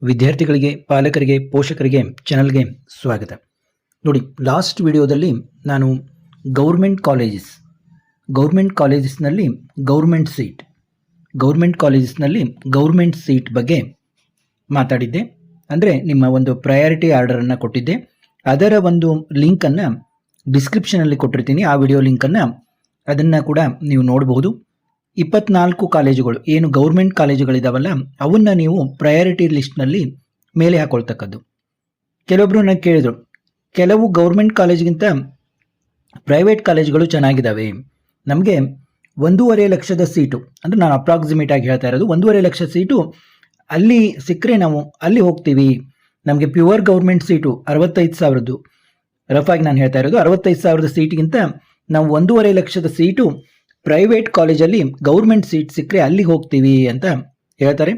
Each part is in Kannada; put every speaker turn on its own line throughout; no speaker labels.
ವಿದ್ಯಾರ್ಥಿಗಳಿಗೆ, ಪಾಲಕರಿಗೆ, ಪೋಷಕರಿಗೆ ಚಾನಲ್ಗೆ ಸ್ವಾಗತ. ನೋಡಿ, ಲಾಸ್ಟ್ ವಿಡಿಯೋದಲ್ಲಿ ನಾನು ಗೌರ್ಮೆಂಟ್ ಕಾಲೇಜಸ್ನಲ್ಲಿ ಗೌರ್ಮೆಂಟ್ ಸೀಟ್ ಬಗ್ಗೆ ಮಾತಾಡಿದ್ದೆ. ಅಂದರೆ ನಿಮ್ಮ ಒಂದು ಪ್ರಯಾರಿಟಿ ಆರ್ಡರನ್ನು ಕೊಟ್ಟಿದ್ದೆ. ಅದರ ಒಂದು ಲಿಂಕನ್ನು ಡಿಸ್ಕ್ರಿಪ್ಷನಲ್ಲಿ ಕೊಟ್ಟಿರ್ತೀನಿ. ಆ ವಿಡಿಯೋ ಲಿಂಕನ್ನು ಅದನ್ನು ಕೂಡ ನೀವು ನೋಡಬಹುದು. 24 ಕಾಲೇಜುಗಳು ಏನು ಗೌರ್ಮೆಂಟ್ ಕಾಲೇಜುಗಳಿದಾವಲ್ಲ, ಅವನ್ನ ನೀವು ಪ್ರಯಾರಿಟಿ ಲಿಸ್ಟ್ನಲ್ಲಿ ಮೇಲೆ ಹಾಕೊಳ್ತಕ್ಕದ್ದು. ಕೆಲವೊಬ್ಬರು ನನಗೆ ಕೇಳಿದರು, ಕೆಲವು ಗೌರ್ಮೆಂಟ್ ಕಾಲೇಜ್ಗಿಂತ ಪ್ರೈವೇಟ್ ಕಾಲೇಜುಗಳು ಚೆನ್ನಾಗಿದ್ದಾವೆ, ನಮಗೆ 1.5 ಲಕ್ಷದ ಸೀಟು, ಅಂದರೆ ನಾನು ಅಪ್ರಾಕ್ಸಿಮೇಟ್ ಆಗಿ ಹೇಳ್ತಾ ಇರೋದು 1.5 ಲಕ್ಷ ಸೀಟು ಅಲ್ಲಿ ಸಿಕ್ಕರೆ ನಾವು ಅಲ್ಲಿ ಹೋಗ್ತೀವಿ, ನಮಗೆ ಪ್ಯೂರ್ ಗೌರ್ಮೆಂಟ್ ಸೀಟು 65,000, ರಫಾಗಿ ನಾನು ಹೇಳ್ತಾ ಇರೋದು 65,000 ಸೀಟ್ಗಿಂತ ನಾವು 1.5 ಲಕ್ಷದ ಸೀಟು ಪ್ರೈವೇಟ್ ಕಾಲೇಜಲ್ಲಿ ಗೌರ್ಮೆಂಟ್ ಸೀಟ್ ಸಿಕ್ಕರೆ ಅಲ್ಲಿಗೆ ಹೋಗ್ತೀವಿ ಅಂತ ಹೇಳ್ತಾರೆ.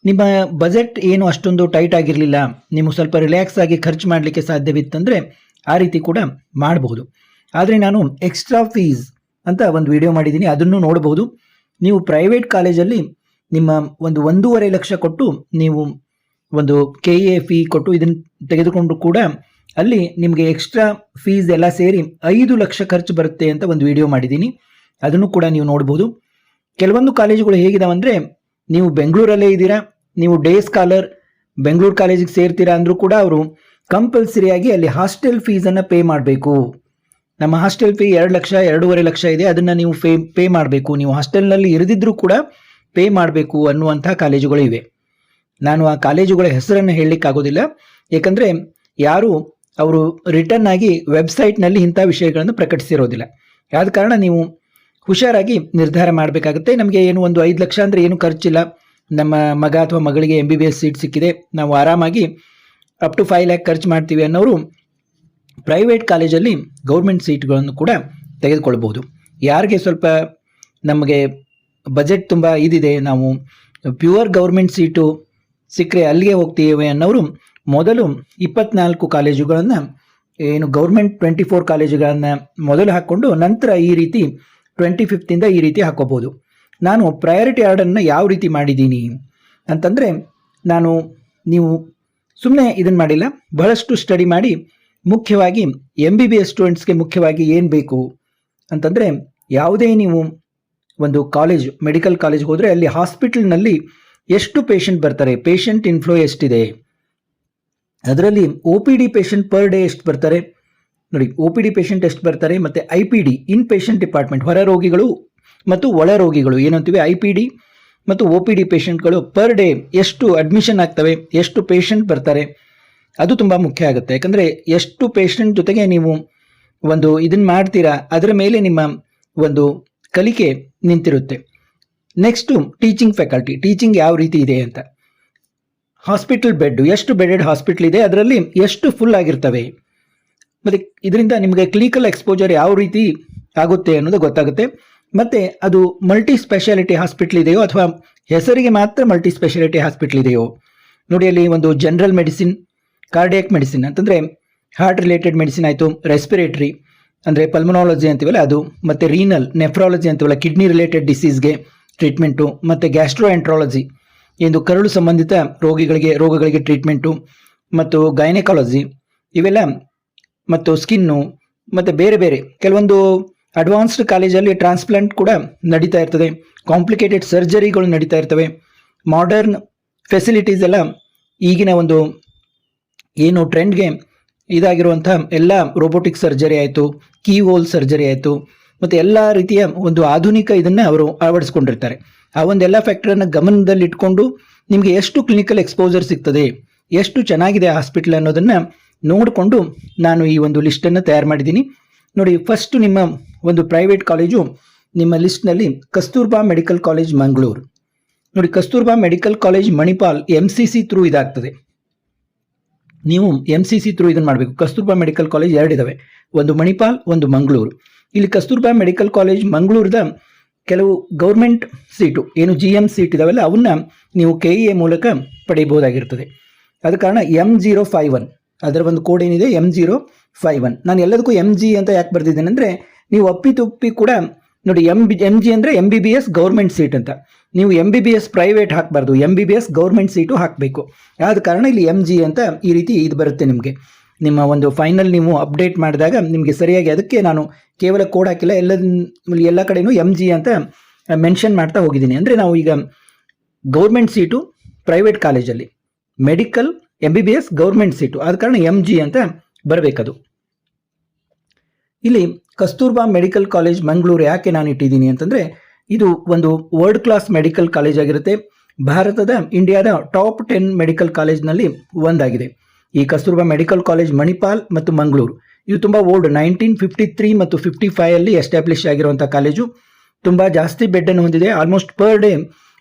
ನಿಮ್ಮ ಬಜೆಟ್ ಏನು ಅಷ್ಟೊಂದು ಟೈಟ್ ಆಗಿರಲಿಲ್ಲ, ನೀವು ಸ್ವಲ್ಪ ರಿಲ್ಯಾಕ್ಸ್ ಆಗಿ ಖರ್ಚು ಮಾಡಲಿಕ್ಕೆ ಸಾಧ್ಯವಿತ್ತಂದರೆ ಆ ರೀತಿ ಕೂಡ ಮಾಡಬಹುದು. ಆದರೆ ನಾನು ಎಕ್ಸ್ಟ್ರಾ ಫೀಸ್ ಅಂತ ಒಂದು ವಿಡಿಯೋ ಮಾಡಿದ್ದೀನಿ, ಅದನ್ನು ನೋಡಬಹುದು. ನೀವು ಪ್ರೈವೇಟ್ ಕಾಲೇಜಲ್ಲಿ ನಿಮ್ಮ 1.5 ಲಕ್ಷ ಕೊಟ್ಟು ನೀವು ಒಂದು KA ಫೀ ಕೊಟ್ಟು ಇದನ್ನು ತೆಗೆದುಕೊಂಡು ಕೂಡ ಅಲ್ಲಿ ನಿಮಗೆ ಎಕ್ಸ್ಟ್ರಾ ಫೀಸ್ ಎಲ್ಲ ಸೇರಿ 5 ಲಕ್ಷ ಖರ್ಚು ಬರುತ್ತೆ ಅಂತ ಒಂದು ವಿಡಿಯೋ ಮಾಡಿದ್ದೀನಿ, ಅದನ್ನು ಕೂಡ ನೀವು ನೋಡ್ಬೋದು. ಕೆಲವೊಂದು ಕಾಲೇಜುಗಳು ಹೇಗಿದಾವಂದರೆ, ನೀವು ಬೆಂಗಳೂರಲ್ಲೇ ಇದ್ದೀರಾ, ನೀವು ಡೇ ಸ್ಕಾಲರ್ ಬೆಂಗಳೂರು ಕಾಲೇಜಿಗೆ ಸೇರ್ತೀರಾ ಅಂದರೂ ಕೂಡ ಅವರು ಕಂಪಲ್ಸರಿಯಾಗಿ ಅಲ್ಲಿ ಹಾಸ್ಟೆಲ್ ಫೀಸನ್ನು ಪೇ ಮಾಡಬೇಕು. ನಮ್ಮ ಹಾಸ್ಟೆಲ್ ಫೀ 2 ಲಕ್ಷ 2.5 ಲಕ್ಷ ಇದೆ, ಅದನ್ನು ನೀವು ಪೇ ಮಾಡಬೇಕು, ನೀವು ಹಾಸ್ಟೆಲ್ನಲ್ಲಿ ಇರದಿದ್ದರೂ ಕೂಡ ಪೇ ಮಾಡಬೇಕು ಅನ್ನುವಂಥ ಕಾಲೇಜುಗಳು ಇವೆ. ನಾನು ಆ ಕಾಲೇಜುಗಳ ಹೆಸರನ್ನು ಹೇಳಲಿಕ್ಕಾಗೋದಿಲ್ಲ, ಏಕೆಂದರೆ ಯಾರು ಅವರು ರಿಟರ್ನ್ ಆಗಿ ವೆಬ್ಸೈಟ್ನಲ್ಲಿ ಇಂಥ ವಿಷಯಗಳನ್ನು ಪ್ರಕಟಿಸಿರೋದಿಲ್ಲ. ಆದ ಕಾರಣ ನೀವು ಹುಷಾರಾಗಿ ನಿರ್ಧಾರ ಮಾಡಬೇಕಾಗುತ್ತೆ. ನಮಗೆ ಏನು 5 ಲಕ್ಷ ಅಂದರೆ ಏನು ಖರ್ಚಿಲ್ಲ, ನಮ್ಮ ಮಗ ಅಥವಾ ಮಗಳಿಗೆ MBBS ಸೀಟ್ ಸಿಕ್ಕಿದೆ, ನಾವು ಆರಾಮಾಗಿ ಅಪ್ ಟು 5 ಲ್ಯಾಕ್ ಖರ್ಚು ಮಾಡ್ತೀವಿ ಅನ್ನೋರು ಪ್ರೈವೇಟ್ ಕಾಲೇಜಲ್ಲಿ ಗೌರ್ಮೆಂಟ್ ಸೀಟ್ಗಳನ್ನು ಕೂಡ ತೆಗೆದುಕೊಳ್ಬೋದು. ಯಾರಿಗೆ ಸ್ವಲ್ಪ ನಮಗೆ ಬಜೆಟ್ ತುಂಬ ಇದಿದೆ, ನಾವು ಪ್ಯೂರ್ ಗೌರ್ಮೆಂಟ್ ಸೀಟು ಸಿಕ್ಕರೆ ಅಲ್ಲಿಗೆ ಹೋಗ್ತೀವಿ ಅನ್ನೋರು ಮೊದಲು 24 ಕಾಲೇಜುಗಳನ್ನು ಏನು ಗೌರ್ಮೆಂಟ್ 24 ಕಾಲೇಜುಗಳನ್ನು ಮೊದಲು ಹಾಕ್ಕೊಂಡು ನಂತರ ಈ ರೀತಿ 25th ಈ ರೀತಿ ಹಾಕೋಬೋದು. ನಾನು ಪ್ರಯಾರಿಟಿ ಆರ್ಡರನ್ನು ಯಾವ ರೀತಿ ಮಾಡಿದ್ದೀನಿ ಅಂತಂದರೆ, ನೀವು ಸುಮ್ಮನೆ ಇದನ್ನು ಮಾಡಿಲ್ಲ, ಬಹಳಷ್ಟು ಸ್ಟಡಿ ಮಾಡಿ ಮುಖ್ಯವಾಗಿ MBBS ಸ್ಟೂಡೆಂಟ್ಸ್ಗೆ ಮುಖ್ಯವಾಗಿ ಏನು ಬೇಕು ಅಂತಂದರೆ, ಯಾವುದೇ ನೀವು ಒಂದು ಕಾಲೇಜ್ ಮೆಡಿಕಲ್ ಕಾಲೇಜ್ಗೆ ಹೋದರೆ ಅಲ್ಲಿ ಹಾಸ್ಪಿಟಲ್ನಲ್ಲಿ ಎಷ್ಟು ಪೇಷಂಟ್ ಬರ್ತಾರೆ, ಪೇಷಂಟ್ ಇನ್ಫ್ಲೋ ಎಷ್ಟಿದೆ, ಅದರಲ್ಲಿ OPD ಪೇಷಂಟ್ ಪರ್ ಡೇ ಎಷ್ಟು ಬರ್ತಾರೆ ನೋಡಿ, OPD ಪೇಷಂಟ್ ಎಷ್ಟು ಬರ್ತಾರೆ, ಮತ್ತು IPD ಇನ್ ಪೇಷಂಟ್ ಡಿಪಾರ್ಟ್ಮೆಂಟ್ ಹೊರ ರೋಗಿಗಳು ಮತ್ತು ಒಳ ರೋಗಿಗಳು ಏನಂತೀವಿ IPD ಮತ್ತು OPD ಪೇಷಂಟ್ಗಳು ಪರ್ ಡೇ ಎಷ್ಟು ಅಡ್ಮಿಷನ್ ಆಗ್ತವೆ, ಎಷ್ಟು ಪೇಷಂಟ್ ಬರ್ತಾರೆ, ಅದು ತುಂಬ ಮುಖ್ಯ ಆಗುತ್ತೆ. ಯಾಕಂದರೆ ಎಷ್ಟು ಪೇಷಂಟ್ ಜೊತೆಗೆ ನೀವು ಒಂದು ಇದನ್ನು ಮಾಡ್ತೀರಾ ಅದರ ಮೇಲೆ ನಿಮ್ಮ ಒಂದು ಕಲಿಕೆ ನಿಂತಿರುತ್ತೆ. ನೆಕ್ಸ್ಟು ಟೀಚಿಂಗ್ ಫ್ಯಾಕಲ್ಟಿ, ಟೀಚಿಂಗ್ ಯಾವ ರೀತಿ ಇದೆ ಅಂತ, ಹಾಸ್ಪಿಟಲ್ ಬೆಡ್ ಎಷ್ಟು ಬೆಡೆಡ್ ಹಾಸ್ಪಿಟಲ್ ಇದೆ, ಅದರಲ್ಲಿ ಎಷ್ಟು ಫುಲ್ ಆಗಿರ್ತವೆ, ಮತ್ತು ಇದರಿಂದ ನಿಮಗೆ ಕ್ಲಿನಿಕಲ್ ಎಕ್ಸ್ಪೋಜರ್ ಯಾವ ರೀತಿ ಆಗುತ್ತೆ ಅನ್ನೋದು ಗೊತ್ತಾಗುತ್ತೆ. ಮತ್ತು ಅದು ಮಲ್ಟಿ ಸ್ಪೆಷಾಲಿಟಿ ಹಾಸ್ಪಿಟಲ್ ಇದೆಯೋ ಅಥವಾ ಹೆಸರಿಗೆ ಮಾತ್ರ ಮಲ್ಟಿ ಸ್ಪೆಷಾಲಿಟಿ ಹಾಸ್ಪಿಟಲ್ ಇದೆಯೋ ನೋಡಿ. ಅಲ್ಲಿ ಒಂದು ಜನರಲ್ ಮೆಡಿಸಿನ್, ಕಾರ್ಡಿಯಾಕ್ ಮೆಡಿಸಿನ್ ಅಂತಂದರೆ ಹಾರ್ಟ್ ರಿಲೇಟೆಡ್ ಮೆಡಿಸಿನ್ ಆಯಿತು, ರೆಸ್ಪಿರೇಟರಿ ಅಂದರೆ ಪಲ್ಮನಾಲಜಿ ಅಂತೀವಲ್ಲ ಅದು, ಮತ್ತು ರೀನಲ್ ನೆಫ್ರಾಲಜಿ ಅಂತೀವಲ್ಲ ಕಿಡ್ನಿ ರಿಲೇಟೆಡ್ ಡಿಸೀಸ್ಗೆ ಟ್ರೀಟ್ಮೆಂಟು, ಮತ್ತು ಗ್ಯಾಸ್ಟ್ರೋ ಎಂಟ್ರಾಲಜಿ ಎಂದು ಕರಳು ಸಂಬಂಧಿತ ರೋಗಗಳಿಗೆ ಟ್ರೀಟ್ಮೆಂಟು, ಮತ್ತು ಗೈನೆಕಾಲಜಿ ಇವೆಲ್ಲ, ಮತ್ತು ಸ್ಕಿನ್ನು, ಮತ್ತು ಬೇರೆ ಬೇರೆ ಕೆಲವೊಂದು ಅಡ್ವಾನ್ಸ್ಡ್ ಕಾಲೇಜಲ್ಲಿ ಟ್ರಾನ್ಸ್ಪ್ಲಾಂಟ್ ಕೂಡ ನಡೀತಾ ಇರ್ತದೆ, ಕಾಂಪ್ಲಿಕೇಟೆಡ್ ಸರ್ಜರಿಗಳು ನಡೀತಾ ಇರ್ತವೆ, ಮಾಡರ್ನ್ ಫೆಸಿಲಿಟೀಸ್ ಎಲ್ಲ ಈಗಿನ ಒಂದು ಏನು ಟ್ರೆಂಡ್ಗೆ ಇದಾಗಿರುವಂಥ ಎಲ್ಲ ರೋಬೋಟಿಕ್ ಸರ್ಜರಿ ಆಯಿತು, ಕೀ ಹೋಲ್ ಸರ್ಜರಿ ಆಯಿತು, ಮತ್ತು ಎಲ್ಲ ರೀತಿಯ ಒಂದು ಆಧುನಿಕ ಇದನ್ನು ಅವರು ಅಳವಡಿಸ್ಕೊಂಡಿರ್ತಾರೆ. ಆ ಒಂದೆಲ್ಲ ಫ್ಯಾಕ್ಟರನ್ನು ಗಮನದಲ್ಲಿಟ್ಕೊಂಡು ನಿಮಗೆ ಎಷ್ಟು ಕ್ಲಿನಿಕಲ್ ಎಕ್ಸ್ಪೋಜರ್ ಸಿಗ್ತದೆ, ಎಷ್ಟು ಚೆನ್ನಾಗಿದೆ ಹಾಸ್ಪಿಟಲ್ ಅನ್ನೋದನ್ನು ನೋಡಿಕೊಂಡು ನಾನು ಈ ಒಂದು ಲಿಸ್ಟನ್ನು ತಯಾರು ಮಾಡಿದ್ದೀನಿ ನೋಡಿ. ಫಸ್ಟು ನಿಮ್ಮ ಒಂದು ಪ್ರೈವೇಟ್ ಕಾಲೇಜು ನಿಮ್ಮ ಲಿಸ್ಟ್ನಲ್ಲಿ ಕಸ್ತೂರ್ಬಾ ಮೆಡಿಕಲ್ ಕಾಲೇಜ್ ಮಂಗಳೂರು ನೋಡಿ. Kasturba medical college Manipal MCC through ಇದಾಗ್ತದೆ, ನೀವು MCC ಥ್ರೂ ಇದನ್ನು ಮಾಡಬೇಕು. ಕಸ್ತೂರ್ಬಾ ಮೆಡಿಕಲ್ ಕಾಲೇಜ್ 2 ಇದ್ದಾವೆ, ಒಂದು ಮಣಿಪಾಲ್ ಒಂದು ಮಂಗಳೂರು. ಇಲ್ಲಿ ಕಸ್ತೂರ್ಬಾ ಮೆಡಿಕಲ್ ಕಾಲೇಜ್ ಮಂಗಳೂರದ ಕೆಲವು ಗೌರ್ಮೆಂಟ್ ಸೀಟು ಏನು GM ಸೀಟ್ ಇದಾವಲ್ಲ ಅವನ್ನ ನೀವು KA ಮೂಲಕ ಪಡೆಯಬಹುದಾಗಿರ್ತದೆ. ಆದ ಕಾರಣ M051 ಅದರ ಒಂದು ಕೋಡ್ ಏನಿದೆ M051. ನಾನು ಎಲ್ಲದಕ್ಕೂ MG ಅಂತ ಯಾಕೆ ಬರೆದಿದ್ದೇನೆ ಅಂದರೆ, ನೀವು ಅಪ್ಪಿತುಪ್ಪಿ ಕೂಡ ನೋಡಿ ಎಂ ಜಿ ಅಂದರೆ MBBS ಗೌರ್ಮೆಂಟ್ ಸೀಟ್ ಅಂತ. ನೀವು MBBS ಪ್ರೈವೇಟ್ ಹಾಕಬಾರ್ದು, MBBS ಗೌರ್ಮೆಂಟ್ ಸೀಟು ಹಾಕಬೇಕು. ಆದ ಕಾರಣ ಇಲ್ಲಿ MG ಅಂತ ಈ ರೀತಿ ಇದು ಬರುತ್ತೆ ನಿಮಗೆ. ನಿಮ್ಮ ಒಂದು ಫೈನಲ್ ನೀವು ಅಪ್ಡೇಟ್ ಮಾಡಿದಾಗ ನಿಮಗೆ ಸರಿಯಾಗಿ, ಅದಕ್ಕೆ ನಾನು ಕೇವಲ ಕೋಡ್ ಹಾಕಿಲ್ಲ, ಎಲ್ಲ ಕಡೆಯೂ MG ಅಂತ ಮೆನ್ಷನ್ ಮಾಡ್ತಾ ಹೋಗಿದ್ದೀನಿ. ಅಂದರೆ ನಾವು ಈಗ ಗೌರ್ಮೆಂಟ್ ಸೀಟು ಪ್ರೈವೇಟ್ ಕಾಲೇಜಲ್ಲಿ, ಮೆಡಿಕಲ್ MBBS ಗೌರ್ಮೆಂಟ್ ಸೀಟು, ಆದ ಕಾರಣ MG ಅಂತ ಬರಬೇಕದು. ಇಲ್ಲಿ ಕಸ್ತೂರ್ಬಾ ಮೆಡಿಕಲ್ ಕಾಲೇಜ್ ಮಂಗಳೂರು ಯಾಕೆ ನಾನು ಇಟ್ಟಿದ್ದೀನಿ ಅಂತಂದರೆ, ಇದು ಒಂದು ವರ್ಲ್ಡ್ ಕ್ಲಾಸ್ ಮೆಡಿಕಲ್ ಕಾಲೇಜ್ ಆಗಿರುತ್ತೆ. ಇಂಡಿಯಾದ ಟಾಪ್ 10 ಮೆಡಿಕಲ್ ಕಾಲೇಜ್ನಲ್ಲಿ ಒಂದಾಗಿದೆ. ಈ ಕಸ್ತೂರ್ಬಾ ಮೆಡಿಕಲ್ ಕಾಲೇಜ್ ಮಣಿಪಾಲ್ ಮತ್ತು ಮಂಗಳೂರು ಇವು ತುಂಬ ಓಲ್ಡ್, 1953 ಮತ್ತು 55 ಎಸ್ಟಾಬ್ಲಿಷ್ ಆಗಿರುವಂಥ ಕಾಲೇಜು. ತುಂಬ ಜಾಸ್ತಿ ಬೆಡ್ಡನ್ನು ಹೊಂದಿದೆ. Almost per day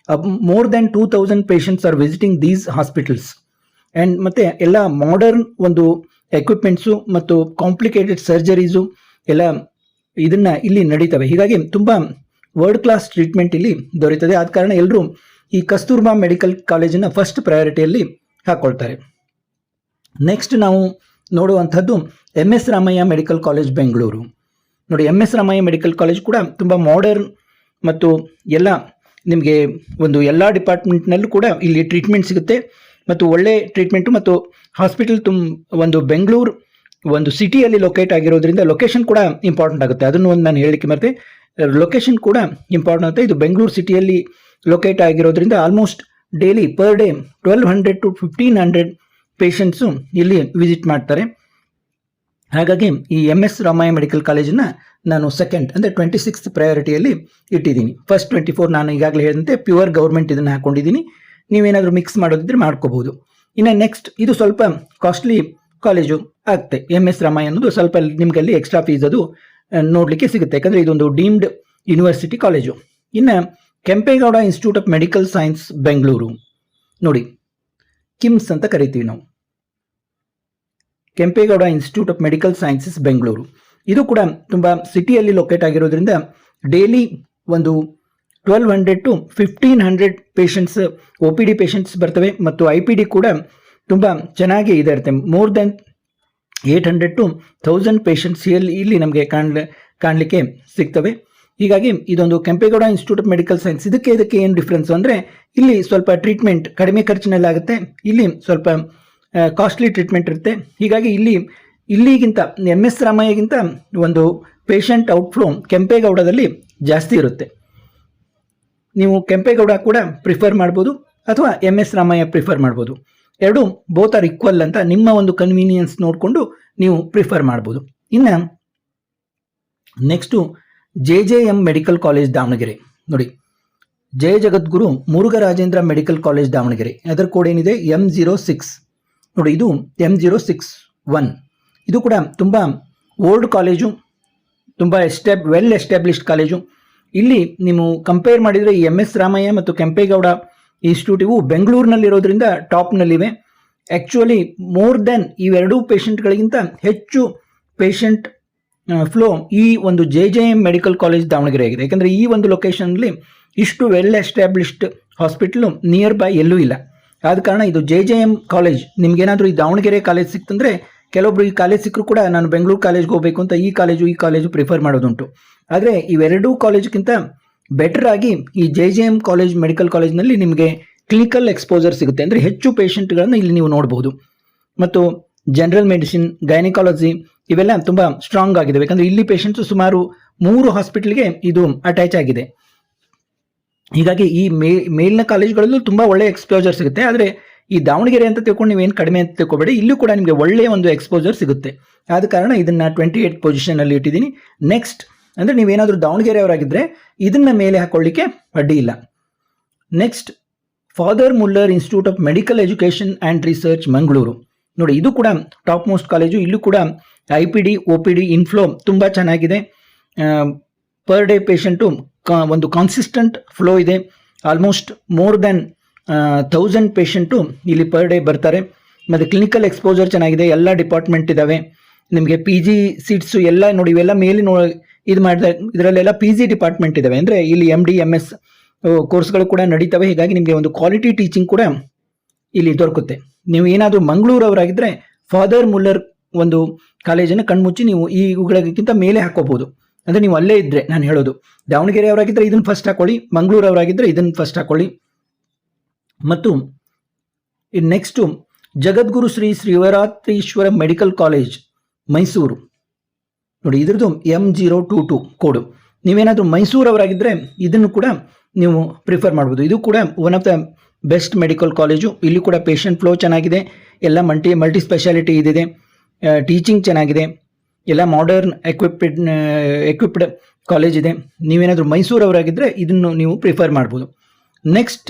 more than 2000 patients are visiting these hospitals. And ಮತ್ತು ಎಲ್ಲ ಮಾಡರ್ನ್ ಒಂದು ಎಕ್ವಿಪ್ಮೆಂಟ್ಸು ಮತ್ತು ಕಾಂಪ್ಲಿಕೇಟೆಡ್ ಸರ್ಜರೀಸು ಎಲ್ಲ ಇದನ್ನು ಇಲ್ಲಿ ನಡೀತವೆ. ಹೀಗಾಗಿ ತುಂಬ ವರ್ಲ್ಡ್ ಕ್ಲಾಸ್ ಟ್ರೀಟ್ಮೆಂಟ್ ಇಲ್ಲಿ ದೊರೆಯುತ್ತದೆ. ಆದ ಕಾರಣ ಎಲ್ಲರೂ ಈ ಕಸ್ತೂರ್ಬಾ ಮೆಡಿಕಲ್ ಕಾಲೇಜನ್ನು ಫಸ್ಟ್ ಪ್ರಯಾರಿಟಿಯಲ್ಲಿ ಹಾಕ್ಕೊಳ್ತಾರೆ. ನೆಕ್ಸ್ಟ್ ನಾವು ನೋಡುವಂಥದ್ದು MS Ramaiah medical college Bengaluru. ನೋಡಿ, MS ರಾಮಯ್ಯ ಮೆಡಿಕಲ್ ಕಾಲೇಜ್ ಕೂಡ ತುಂಬ ಮಾಡರ್ನ್ ಮತ್ತು ಎಲ್ಲ ನಿಮಗೆ ಒಂದು ಎಲ್ಲ ಡಿಪಾರ್ಟ್ಮೆಂಟ್ನಲ್ಲೂ ಕೂಡ ಇಲ್ಲಿ ಟ್ರೀಟ್ಮೆಂಟ್ ಸಿಗುತ್ತೆ ಮತ್ತು ಒಳ್ಳೆ ಟ್ರೀಟ್ಮೆಂಟು ಮತ್ತು ಹಾಸ್ಪಿಟಲ್ ಒಂದು ಬೆಂಗಳೂರು ಒಂದು ಸಿಟಿಯಲ್ಲಿ ಲೊಕೇಟ್ ಆಗಿರೋದ್ರಿಂದ ಲೊಕೇಶನ್ ಕೂಡ ಇಂಪಾರ್ಟೆಂಟ್ ಆಗುತ್ತೆ. ಅದನ್ನು ಒಂದು ನಾನು ಹೇಳಲಿಕ್ಕೆ ಮತ್ತೆ, ಲೊಕೇಶನ್ ಕೂಡ ಇಂಪಾರ್ಟೆಂಟ್ ಆಗುತ್ತೆ. ಇದು ಬೆಂಗಳೂರು ಸಿಟಿಯಲ್ಲಿ ಲೊಕೇಟ್ ಆಗಿರೋದ್ರಿಂದ almost daily per day 1200 to 1500 patients ಇಲ್ಲಿ ವಿಸಿಟ್ ಮಾಡ್ತಾರೆ. ಹಾಗಾಗಿ ಈ MS ರಾಮಯ್ಯ ಮೆಡಿಕಲ್ ಕಾಲೇಜನ್ನು ನಾನು ಸೆಕೆಂಡ್ ಅಂದರೆ 26th ಪ್ರಯಾರಿಟಿಯಲ್ಲಿ ಇಟ್ಟಿದ್ದೀನಿ. ಫಸ್ಟ್ 24 ನಾನು ಈಗಾಗಲೇ ಹೇಳಿದಂತೆ ಪ್ಯೂರ್ ಗೌರ್ಮೆಂಟ್ ಇದನ್ನು ಹಾಕ್ಕೊಂಡಿದ್ದೀನಿ. ನೀವೇನಾದರೂ ಮಿಕ್ಸ್ ಮಾಡೋದಿದ್ರೆ ಮಾಡ್ಕೋಬಹುದು. ಇನ್ನು ನೆಕ್ಸ್ಟ್, ಇದು ಸ್ವಲ್ಪ ಕಾಸ್ಟ್ಲಿ ಕಾಲೇಜು ಆಗುತ್ತೆ. MS ರಾಮಯ್ಯ ಅನ್ನೋದು ಸ್ವಲ್ಪ ನಿಮಗೆ ಅಲ್ಲಿ ಎಕ್ಸ್ಟ್ರಾ ಫೀಸ್ ಅದು ನೋಡಲಿಕ್ಕೆ ಸಿಗುತ್ತೆ, ಯಾಕಂದರೆ ಇದೊಂದು ಡೀಮ್ಡ್ ಯೂನಿವರ್ಸಿಟಿ ಕಾಲೇಜು. ಇನ್ನು Kempegowda institute of medical science Bengaluru, ನೋಡಿ KIMS ಅಂತ ಕರಿತೀವಿ ನಾವು, Kempegowda institute of medical sciences Bengaluru. ಇದು ಕೂಡ ತುಂಬ ಸಿಟಿಯಲ್ಲಿ ಲೊಕೇಟ್ ಆಗಿರೋದ್ರಿಂದ ಡೈಲಿ ಒಂದು 1200 to 1500 ಪೇಷಂಟ್ಸ್ OPD ಪೇಷಂಟ್ಸ್ ಬರ್ತವೆ ಮತ್ತು IPD ಕೂಡ ತುಂಬ ಚೆನ್ನಾಗಿ ಇರುತ್ತೆ. ಮೋರ್ ದೆನ್ 800 to 1000 ಪೇಷಂಟ್ಸ್ ಇಲ್ಲಿ ನಮಗೆ ಕಾಣಲಿಕ್ಕೆ ಸಿಗ್ತವೆ. ಹೀಗಾಗಿ ಇದೊಂದು Kempegowda institute of medical science. ಇದಕ್ಕೆ ಏನು ಡಿಫ್ರೆನ್ಸ್ ಅಂದರೆ, ಇಲ್ಲಿ ಸ್ವಲ್ಪ ಟ್ರೀಟ್ಮೆಂಟ್ ಕಡಿಮೆ ಖರ್ಚಿನಲ್ಲಾಗುತ್ತೆ, ಇಲ್ಲಿ ಸ್ವಲ್ಪ ಕಾಸ್ಟ್ಲಿ ಟ್ರೀಟ್ಮೆಂಟ್ ಇರುತ್ತೆ. ಹೀಗಾಗಿ ಇಲ್ಲಿಗಿಂತ MS ರಾಮಯ್ಯಗಿಂತ ಒಂದು ಪೇಷಂಟ್ ಔಟ್ಫ್ಲೋ ಕೆಂಪೇಗೌಡದಲ್ಲಿ ಜಾಸ್ತಿ ಇರುತ್ತೆ. ನೀವು ಕೆಂಪೇಗೌಡ ಕೂಡ ಪ್ರಿಫರ್ ಮಾಡ್ಬೋದು ಅಥವಾ MS ರಾಮಯ್ಯ ಪ್ರಿಫರ್ ಮಾಡ್ಬೋದು. ಎರಡು ಬೋತ್ ಆರ್ ಈಕ್ವಲ್ ಅಂತ ನಿಮ್ಮ ಒಂದು ಕನ್ವೀನಿಯನ್ಸ್ ನೋಡಿಕೊಂಡು ನೀವು ಪ್ರಿಫರ್ ಮಾಡ್ಬೋದು. ಇನ್ನು next JJM medical college Davanagere. ನೋಡಿ, ಜಯ ಜಗದ್ಗುರು ಮುರುಘರಾಜೇಂದ್ರ ಮೆಡಿಕಲ್ ಕಾಲೇಜ್ ದಾವಣಗೆರೆ, ಅದರ ಕೋಡ್ ಏನಿದೆ M06. ನೋಡಿ, ಇದು M061. ಇದು ಕೂಡ ತುಂಬ ಓಲ್ಡ್ ಕಾಲೇಜು, ತುಂಬ ವೆಲ್ ಎಸ್ಟಾಬ್ಲಿಷ್ಡ್ ಕಾಲೇಜು. ಇಲ್ಲಿ ನೀವು ಕಂಪೇರ್ ಮಾಡಿದರೆ ಈ MS ರಾಮಯ್ಯ ಮತ್ತು ಕೆಂಪೇಗೌಡ ಇನ್ಸ್ಟಿಟ್ಯೂಟ್ ಇವು ಬೆಂಗಳೂರಿನಲ್ಲಿರೋದ್ರಿಂದ ಟಾಪ್ನಲ್ಲಿವೆ. ಆ್ಯಕ್ಚುಲಿ ಮೋರ್ ದೆನ್ ಇವೆರಡೂ ಪೇಷಂಟ್ಗಳಿಗಿಂತ ಹೆಚ್ಚು ಪೇಷಂಟ್ ಫ್ಲೋ ಈ ಒಂದು JJM ಮೆಡಿಕಲ್ ಕಾಲೇಜ್ ದಾವಣಗೆರೆ ಆಗಿದೆ. ಯಾಕಂದರೆ ಈ ಒಂದು ಲೊಕೇಶನ್ಲಿ ಇಷ್ಟು well established hospital near by ಎಲ್ಲೂ ಇಲ್ಲ. ಆದ ಕಾರಣ ಇದು JJM ಕಾಲೇಜ್. ನಿಮ್ಗೇನಾದರೂ ಈ ದಾವಣಗೆರೆ ಕಾಲೇಜ್ ಸಿಕ್ತಂದರೆ, ಕೆಲವೊಬ್ರು ಈ ಕಾಲೇಜ್ ಸಿಕ್ಕರೂ ಕೂಡ ನಾನು ಬೆಂಗಳೂರು ಕಾಲೇಜ್ಗೆ ಹೋಗಬೇಕು ಅಂತ ಈ ಕಾಲೇಜು ಪ್ರಿಫರ್ ಮಾಡೋದುಂಟು. ಆದರೆ ಇವೆರಡೂ ಕಾಲೇಜ್ಗಿಂತ ಬೆಟರ್ ಆಗಿ ಈ JJM ಕಾಲೇಜ್ ಮೆಡಿಕಲ್ ಕಾಲೇಜ್ನಲ್ಲಿ ನಿಮಗೆ ಕ್ಲಿನಿಕಲ್ ಎಕ್ಸ್ಪೋಜರ್ ಸಿಗುತ್ತೆ. ಅಂದರೆ ಹೆಚ್ಚು ಪೇಷಂಟ್ಗಳನ್ನು ಇಲ್ಲಿ ನೀವು ನೋಡ್ಬೋದು. ಮತ್ತು ಜನರಲ್ ಮೆಡಿಸಿನ್, ಗೈನಿಕಾಲಜಿ ಇವೆಲ್ಲ ತುಂಬ ಸ್ಟ್ರಾಂಗ್ ಆಗಿದೆ. ಯಾಕಂದರೆ ಇಲ್ಲಿ ಪೇಷಂಟ್ಸು ಸುಮಾರು 3 ಹಾಸ್ಪಿಟ್ಲ್ಗೆ ಇದು ಅಟ್ಯಾಚ್ ಆಗಿದೆ. ಹೀಗಾಗಿ ಈ ಮೇಲಿನ ಕಾಲೇಜ್ಗಳಲ್ಲೂ ತುಂಬ ಒಳ್ಳೆಯ ಎಕ್ಸ್ಪೋಜರ್ ಸಿಗುತ್ತೆ. ಆದರೆ ಈ ದಾವಣಗೆರೆ ಅಂತ ತಿಳ್ಕೊಂಡು ನೀವೇನು ಕಡಿಮೆ ಅಂತ ತಿಳ್ಕೊಬೇಡಿ, ಇಲ್ಲೂ ಕೂಡ ನಿಮಗೆ ಒಳ್ಳೆಯ ಒಂದು ಎಕ್ಸ್ಪೋಜರ್ ಸಿಗುತ್ತೆ. ಆದ ಕಾರಣ ಇದನ್ನು 28 ಪೊಸಿಷನಲ್ಲಿ ಇಟ್ಟಿದ್ದೀನಿ. ನೆಕ್ಸ್ಟ್ ಅಂದರೆ ನೀವೇನಾದರೂ ದಾವಣಗೆರೆಯವರಾಗಿದ್ದರೆ ಇದನ್ನು ಮೇಲೆ ಹಾಕೊಳ್ಳಿಕ್ಕೆ ಅಡ್ಡಿ ಇಲ್ಲ. Next, father Muller institute of medical education and research Mangaluru. ನೋಡಿ, ಇದು ಕೂಡ ಟಾಪ್ ಮೋಸ್ಟ್ ಕಾಲೇಜು. ಇಲ್ಲೂ ಕೂಡ IPD OPD ಇನ್ಫ್ಲೋ ತುಂಬ ಚೆನ್ನಾಗಿದೆ. ಪರ್ ಡೇ ಪೇಷಂಟು ಒಂದು ಕಾನ್ಸಿಸ್ಟೆಂಟ್ ಫ್ಲೋ ಇದೆ. ಆಲ್ಮೋಸ್ಟ್ ಮೋರ್ ದೆನ್ 1000 ಪೇಷಂಟು ಇಲ್ಲಿ ಪರ್ ಡೇ ಬರ್ತಾರೆ. ಮತ್ತು ಕ್ಲಿನಿಕಲ್ ಎಕ್ಸ್ಪೋಜರ್ ಚೆನ್ನಾಗಿದೆ, ಎಲ್ಲ ಡಿಪಾರ್ಟ್ಮೆಂಟ್ ಇದ್ದಾವೆ. ನಿಮಗೆ PG ಸೀಟ್ಸು ಎಲ್ಲ ನೋಡಿ, ಇವೆಲ್ಲ ಮೇಲೆ ಇದು ಮಾಡಿದ ಇದರಲ್ಲೆಲ್ಲ PG ಡಿಪಾರ್ಟ್ಮೆಂಟ್ ಇದ್ದಾವೆ. ಅಂದರೆ ಇಲ್ಲಿ MD MS ಕೋರ್ಸ್ಗಳು ಕೂಡ ನಡೀತವೆ. ಹೀಗಾಗಿ ನಿಮಗೆ ಒಂದು ಕ್ವಾಲಿಟಿ ಟೀಚಿಂಗ್ ಕೂಡ ಇಲ್ಲಿ ದೊರಕುತ್ತೆ. ನೀವು ಏನಾದರೂ ಮಂಗಳೂರವರಾಗಿದ್ದರೆ ಫಾದರ್ ಮುಲ್ಲರ್ ಒಂದು ಕಾಲೇಜನ್ನು ಕಣ್ಮುಚ್ಚಿ ನೀವು ಇವುಗಳಿಗಿಂತ ಮೇಲೆ ಹಾಕೋಬಹುದು. ಅಂದರೆ ನೀವು ಅಲ್ಲೇ ಇದ್ದರೆ ನಾನು ಹೇಳೋದು, ದಾವಣಗೆರೆ ಅವರಾಗಿದ್ದರೆ ಇದನ್ನು ಫಸ್ಟ್ ಹಾಕೊಳ್ಳಿ, ಮಂಗಳೂರು ಅವರಾಗಿದ್ದರೆ ಇದನ್ನು ಫಸ್ಟ್ ಹಾಕೊಳ್ಳಿ. ಮತ್ತು ನೆಕ್ಸ್ಟು ಜಗದ್ಗುರು ಶ್ರೀ ಶಿವರಾತ್ರೀಶ್ವರ ಮೆಡಿಕಲ್ ಕಾಲೇಜ್ ಮೈಸೂರು ನೋಡಿ, ಇದ್ರದ್ದು M022 ಕೋಡು. ನೀವೇನಾದರೂ ಮೈಸೂರವರಾಗಿದ್ದರೆ ಇದನ್ನು ಕೂಡ ನೀವು ಪ್ರಿಫರ್ ಮಾಡ್ಬೋದು. ಇದು ಕೂಡ one of the best medical college. ಇಲ್ಲಿ ಕೂಡ ಪೇಷಂಟ್ ಫ್ಲೋ ಚೆನ್ನಾಗಿದೆ, ಎಲ್ಲ ಮಲ್ಟಿ ಸ್ಪೆಷಾಲಿಟಿ ಇದಿದೆ, ಟೀಚಿಂಗ್ ಚೆನ್ನಾಗಿದೆ, ಎಲ್ಲ ಮಾಡರ್ನ್ ಎಕ್ವಿಪ್ಡ್ ಕಾಲೇಜ್ ಇದೆ. ನೀವೇನಾದರೂ ಮೈಸೂರವರಾಗಿದ್ದರೆ ಇದನ್ನು ನೀವು ಪ್ರಿಫರ್ ಮಾಡ್ಬೋದು. ನೆಕ್ಸ್ಟ್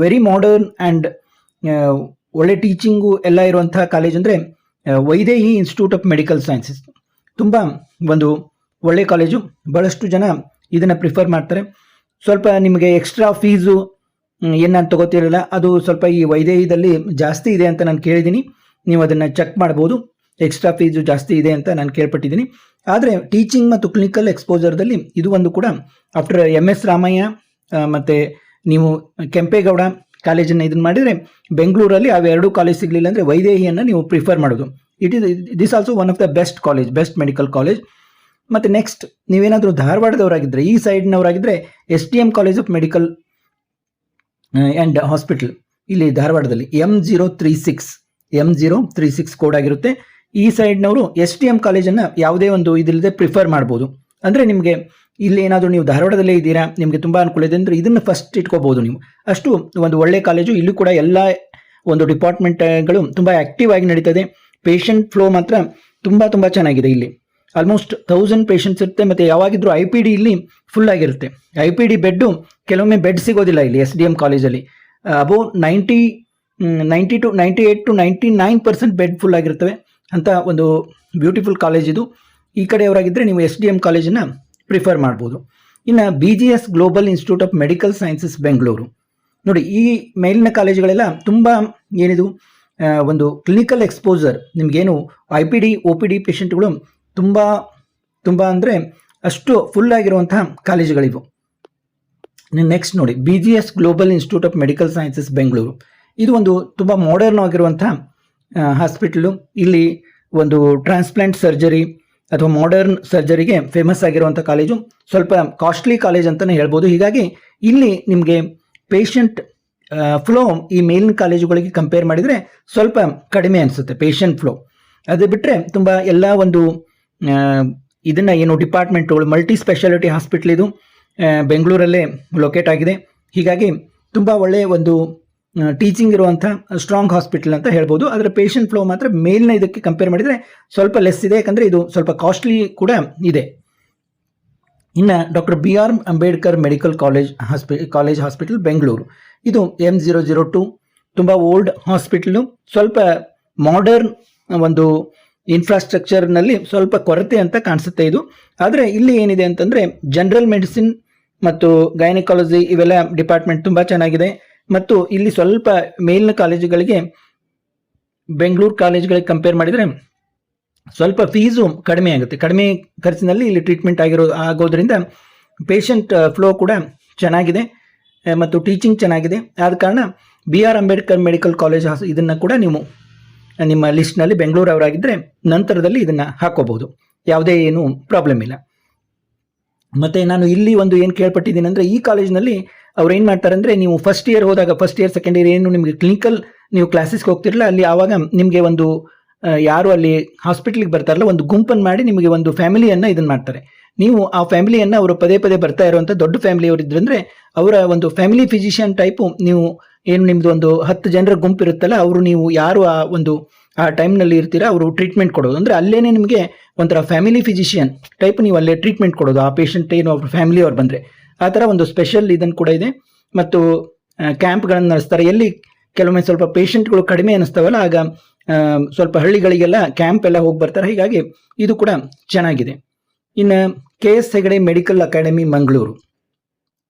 ವೆರಿ ಮಾಡರ್ನ್ ಆ್ಯಂಡ್ ಒಳ್ಳೆ ಟೀಚಿಂಗು ಎಲ್ಲ ಇರುವಂಥ ಕಾಲೇಜ್ ಅಂದರೆ Vaidehi institute of medical sciences. ತುಂಬ ಒಂದು ಒಳ್ಳೆ ಕಾಲೇಜು, ಭಾಳಷ್ಟು ಜನ ಇದನ್ನು ಪ್ರಿಫರ್ ಮಾಡ್ತಾರೆ. ಸ್ವಲ್ಪ ನಿಮಗೆ ಎಕ್ಸ್ಟ್ರಾ ಫೀಸು ಏನು ನಾನು ತೊಗೋತಿರಲ್ಲ, ಅದು ಸ್ವಲ್ಪ ಈ ವೈದೇಹಿದಲ್ಲಿ ಜಾಸ್ತಿ ಇದೆ ಅಂತ ನಾನು ಕೇಳಿದ್ದೀನಿ. ನೀವು ಅದನ್ನು ಚೆಕ್ ಮಾಡ್ಬೋದು, ಎಕ್ಸ್ಟ್ರಾ ಫೀಸು ಜಾಸ್ತಿ ಇದೆ ಅಂತ ನಾನು ಕೇಳ್ಪಟ್ಟಿದ್ದೀನಿ. ಆದರೆ ಟೀಚಿಂಗ್ ಮತ್ತು ಕ್ಲಿನಿಕಲ್ ಎಕ್ಸ್ಪೋಜರ್ದಲ್ಲಿ ಇದು ಒಂದು ಕೂಡ ಆಫ್ಟರ್ MS ರಾಮಯ್ಯ ಮತ್ತು ನೀವು ಕೆಂಪೇಗೌಡ ಕಾಲೇಜನ್ನು ಇದನ್ನು ಮಾಡಿದರೆ ಬೆಂಗಳೂರಲ್ಲಿ ಅವೆರಡೂ ಕಾಲೇಜ್ ಸಿಗಲಿಲ್ಲ ಅಂದರೆ ವೈದೇಹಿಯನ್ನು ನೀವು ಪ್ರಿಫರ್ ಮಾಡೋದು. This also one of the best college, best medical college. ಮತ್ತು ನೆಕ್ಸ್ಟ್ ನೀವೇನಾದರೂ ಧಾರವಾಡದವರಾಗಿದ್ದರೆ, ಈ ಸೈಡ್ನವರಾಗಿದ್ದರೆ STM college of medical and hospital ಇಲ್ಲಿ ಧಾರವಾಡದಲ್ಲಿ M036 ಕೋಡ್ ಆಗಿರುತ್ತೆ. ಈ ಸೈಡ್ನವರು STM ಕಾಲೇಜನ್ನು ಯಾವುದೇ ಒಂದು ಇದಿಲ್ಲದೆ ಪ್ರಿಫರ್ ಮಾಡ್ಬೋದು. ಅಂದರೆ ನಿಮಗೆ ಇಲ್ಲಿ ಏನಾದರೂ ನೀವು ಧಾರವಾಡದಲ್ಲೇ ಇದ್ದೀರಾ, ನಿಮಗೆ ತುಂಬ ಅನುಕೂಲ ಇದೆ ಅಂದರೆ ಇದನ್ನು ಫಸ್ಟ್ ಇಟ್ಕೋಬೋದು ನೀವು. ಅಷ್ಟು ಒಂದು ಒಳ್ಳೆ ಕಾಲೇಜು. ಇಲ್ಲೂ ಕೂಡ ಎಲ್ಲ ಒಂದು ಡಿಪಾರ್ಟ್ಮೆಂಟ್ಗಳು ತುಂಬ ಆ್ಯಕ್ಟಿವ್ ಆಗಿ ನಡೀತದೆ. ಪೇಷಂಟ್ ಫ್ಲೋ ಮಾತ್ರ ತುಂಬ ಚೆನ್ನಾಗಿದೆ. ಇಲ್ಲಿ ಆಲ್ಮೋಸ್ಟ್ 1000 ಪೇಷಂಟ್ಸ್ ಇರುತ್ತೆ. ಮತ್ತು ಯಾವಾಗಿದ್ರೂ IPD ಇಲ್ಲಿ ಫುಲ್ ಆಗಿರುತ್ತೆ. IPD ಬೆಡ್ಡು ಕೆಲವೊಮ್ಮೆ ಬೆಡ್ ಸಿಗೋದಿಲ್ಲ ಇಲ್ಲಿ SDM ಕಾಲೇಜಲ್ಲಿ. ಅಬೌವ್ 98 to 99% ಬೆಡ್ ಫುಲ್ ಆಗಿರ್ತವೆ ಅಂತ ಒಂದು ಬ್ಯೂಟಿಫುಲ್ ಕಾಲೇಜ್ ಇದು. ಈ ಕಡೆಯವರಾಗಿದ್ದರೆ ನೀವು SDM ಕಾಲೇಜನ್ನು ಪ್ರಿಫರ್ ಮಾಡ್ಬೋದು. ಇನ್ನು BGS global institute of medical sciences Bengaluru ನೋಡಿ, ಈ ಮೇಲಿನ ಕಾಲೇಜುಗಳೆಲ್ಲ ತುಂಬ ಏನಿದು ಒಂದು ಕ್ಲಿನಿಕಲ್ ಎಕ್ಸ್ಪೋಜರ್, ನಿಮಗೇನು IPD OPD ಪೇಷಂಟ್ಗಳು ತುಂಬ ಅಂದರೆ ಅಷ್ಟು ಫುಲ್ ಆಗಿರುವಂತಹ ಕಾಲೇಜುಗಳಿವು. ನೆಕ್ಸ್ಟ್ ನೋಡಿ, BGS global institute of medical sciences Bengaluru. ಇದು ಒಂದು ತುಂಬ ಮಾಡರ್ನ್ ಆಗಿರುವಂಥ ಹಾಸ್ಪಿಟಲು. ಇಲ್ಲಿ ಒಂದು ಟ್ರಾನ್ಸ್ಪ್ಲಾಂಟ್ ಸರ್ಜರಿ ಅಥವಾ ಮಾಡರ್ನ್ ಸರ್ಜರಿಗೆ ಫೇಮಸ್ ಆಗಿರುವಂಥ ಕಾಲೇಜು. ಸ್ವಲ್ಪ ಕಾಸ್ಟ್ಲಿ ಕಾಲೇಜ್ ಅಂತಲೇ ಹೇಳ್ಬೋದು. ಹೀಗಾಗಿ ಇಲ್ಲಿ ನಿಮಗೆ ಪೇಷಂಟ್ ಫ್ಲೋ ಈ ಮೇಲಿನ ಕಾಲೇಜುಗಳಿಗೆ ಕಂಪೇರ್ ಮಾಡಿದರೆ ಸ್ವಲ್ಪ ಕಡಿಮೆ ಅನಿಸುತ್ತೆ ಪೇಷಂಟ್ ಫ್ಲೋ. ಅದು ಬಿಟ್ಟರೆ ತುಂಬ ಎಲ್ಲ ಒಂದು ಇದನ್ನು ಏನು ಡಿಪಾರ್ಟ್ಮೆಂಟ್ಗಳು, ಮಲ್ಟಿ ಸ್ಪೆಷಾಲಿಟಿ ಹಾಸ್ಪಿಟ್ಲ್ ಇದು ಬೆಂಗಳೂರಲ್ಲೇ ಲೊಕೇಟ್ ಆಗಿದೆ. ಹೀಗಾಗಿ ತುಂಬ ಒಳ್ಳೆಯ ಒಂದು ಟೀಚಿಂಗ್ ಇರುವಂಥ ಸ್ಟ್ರಾಂಗ್ ಹಾಸ್ಪಿಟಲ್ ಅಂತ ಹೇಳ್ಬೋದು. ಅದರ ಪೇಷಂಟ್ ಫ್ಲೋ ಮಾತ್ರ ಮೇಲಿನ ಇದಕ್ಕೆ ಕಂಪೇರ್ ಮಾಡಿದರೆ ಸ್ವಲ್ಪ ಲೆಸ್ ಇದೆ, ಯಾಕಂದರೆ ಇದು ಸ್ವಲ್ಪ ಕಾಸ್ಟ್ಲಿ ಕೂಡ ಇದೆ. ಇನ್ನು doctor BR Ambedkar medical college hospital Bengaluru. ಇದು M002 ತುಂಬ ಓಲ್ಡ್ ಹಾಸ್ಪಿಟಲು. ಸ್ವಲ್ಪ ಮಾಡರ್ನ್ ಒಂದು ಇನ್ಫ್ರಾಸ್ಟ್ರಕ್ಚರ್ನಲ್ಲಿ ಸ್ವಲ್ಪ ಕೊರತೆ ಅಂತ ಕಾಣಿಸುತ್ತೆ ಇದು. ಆದರೆ ಇಲ್ಲಿ ಏನಿದೆ ಅಂತಂದರೆ ಜನರಲ್ ಮೆಡಿಸಿನ್ ಮತ್ತು ಗೈನಕಾಲಜಿ ಇವೆಲ್ಲ ಡಿಪಾರ್ಟ್ಮೆಂಟ್ ತುಂಬ ಚೆನ್ನಾಗಿದೆ. ಮತ್ತು ಇಲ್ಲಿ ಸ್ವಲ್ಪ ಮೇಲಿನ ಕಾಲೇಜುಗಳಿಗೆ ಬೆಂಗಳೂರು ಕಾಲೇಜುಗಳಿಗೆ ಕಂಪೇರ್ ಮಾಡಿದರೆ ಸ್ವಲ್ಪ ಫೀಸು ಕಡಿಮೆ ಆಗುತ್ತೆ. ಕಡಿಮೆ ಖರ್ಚಿನಲ್ಲಿ ಇಲ್ಲಿ ಟ್ರೀಟ್ಮೆಂಟ್ ಆಗೋದ್ರಿಂದ ಪೇಷಂಟ್ ಫ್ಲೋ ಕೂಡ ಚೆನ್ನಾಗಿದೆ ಮತ್ತು ಟೀಚಿಂಗ್ ಚೆನ್ನಾಗಿದೆ. ಆದ ಕಾರಣ BR ಅಂಬೇಡ್ಕರ್ ಮೆಡಿಕಲ್ ಕಾಲೇಜ್ ಇದನ್ನು ಕೂಡ ನೀವು ನಿಮ್ಮ ಲಿಸ್ಟ್ನಲ್ಲಿ ಬೆಂಗಳೂರು ಅವರಾಗಿದ್ದರೆ ನಂತರದಲ್ಲಿ ಇದನ್ನು ಹಾಕೋಬಹುದು, ಯಾವುದೇ ಏನು ಪ್ರಾಬ್ಲಮ್ ಇಲ್ಲ. ಮತ್ತು ನಾನು ಇಲ್ಲಿ ಒಂದು ಏನು ಕೇಳ್ಪಟ್ಟಿದ್ದೀನಿ ಅಂದರೆ, ಈ ಕಾಲೇಜಿನಲ್ಲಿ ಅವ್ರು ಏನು ಮಾಡ್ತಾರೆ ಅಂದರೆ, ನೀವು ಫಸ್ಟ್ ಇಯರ್ ಹೋದಾಗ, ಫಸ್ಟ್ ಇಯರ್ ಸೆಕೆಂಡ್ ಇಯರ್ ಏನು ನಿಮಗೆ ಕ್ಲಿನಿಕಲ್ ನೀವು ಕ್ಲಾಸಸ್ಗೆ ಹೋಗ್ತಿರಲ್ಲ, ಅಲ್ಲಿ ಆವಾಗ ನಿಮಗೆ ಒಂದು ಯಾರು ಅಲ್ಲಿ ಹಾಸ್ಪಿಟ್ಲಿಗೆ ಬರ್ತಾರಲ್ಲ, ಒಂದು ಗುಂಪನ್ನು ಮಾಡಿ ನಿಮಗೆ ಒಂದು ಫ್ಯಾಮಿಲಿಯನ್ನು ಇದನ್ನು ಮಾಡ್ತಾರೆ. ನೀವು ಆ ಫ್ಯಾಮಿಲಿಯನ್ನು ಅವರು ಪದೇ ಬರ್ತಾ ಇರುವಂಥ ದೊಡ್ಡ ಫ್ಯಾಮಿಲಿಯವರು ಇದ್ರಂದರೆ ಅವರ ಒಂದು ಫ್ಯಾಮಿಲಿ ಫಿಸಿಷಿಯನ್ ಟೈಪು, ನೀವು ಏನು ನಿಮ್ಮದು ಒಂದು 10 ಜನರ ಗುಂಪು ಇರುತ್ತಲ್ಲ, ಅವರು ನೀವು ಯಾರು ಆ ಟೈಮ್ನಲ್ಲಿ ಇರ್ತೀರಾ ಅವರು ಟ್ರೀಟ್ಮೆಂಟ್ ಕೊಡೋದು. ಅಂದರೆ ಅಲ್ಲೇ ನಿಮಗೆ ಒಂಥರ ಫ್ಯಾಮಿಲಿ ಫಿಸಿಷಿಯನ್ ಟೈಪ್ ನೀವು ಅಲ್ಲೇ ಟ್ರೀಟ್ಮೆಂಟ್ ಕೊಡೋದು. ಆ ಪೇಷಂಟ್ ಏನು ಅವ್ರ ಫ್ಯಾಮಿಲಿಯವ್ರು ಬಂದರೆ ಆ ಥರ ಒಂದು ಸ್ಪೆಷಲ್ ಇದನ್ನು ಕೂಡ ಇದೆ. ಮತ್ತು ಕ್ಯಾಂಪ್ಗಳನ್ನು ನಡೆಸ್ತಾರೆ. ಎಲ್ಲಿ ಕೆಲವೊಮ್ಮೆ ಸ್ವಲ್ಪ ಪೇಷಂಟ್ಗಳು ಕಡಿಮೆ ಅನ್ನಿಸ್ತಾವಲ್ಲ, ಆಗ ಸ್ವಲ್ಪ ಹಳ್ಳಿಗಳಿಗೆಲ್ಲ ಕ್ಯಾಂಪ್ ಎಲ್ಲ ಹೋಗಿ ಬರ್ತಾರೆ. ಹೀಗಾಗಿ ಇದು ಕೂಡ ಚೆನ್ನಾಗಿದೆ. ಇನ್ನು KS Hegde medical academy Mangaluru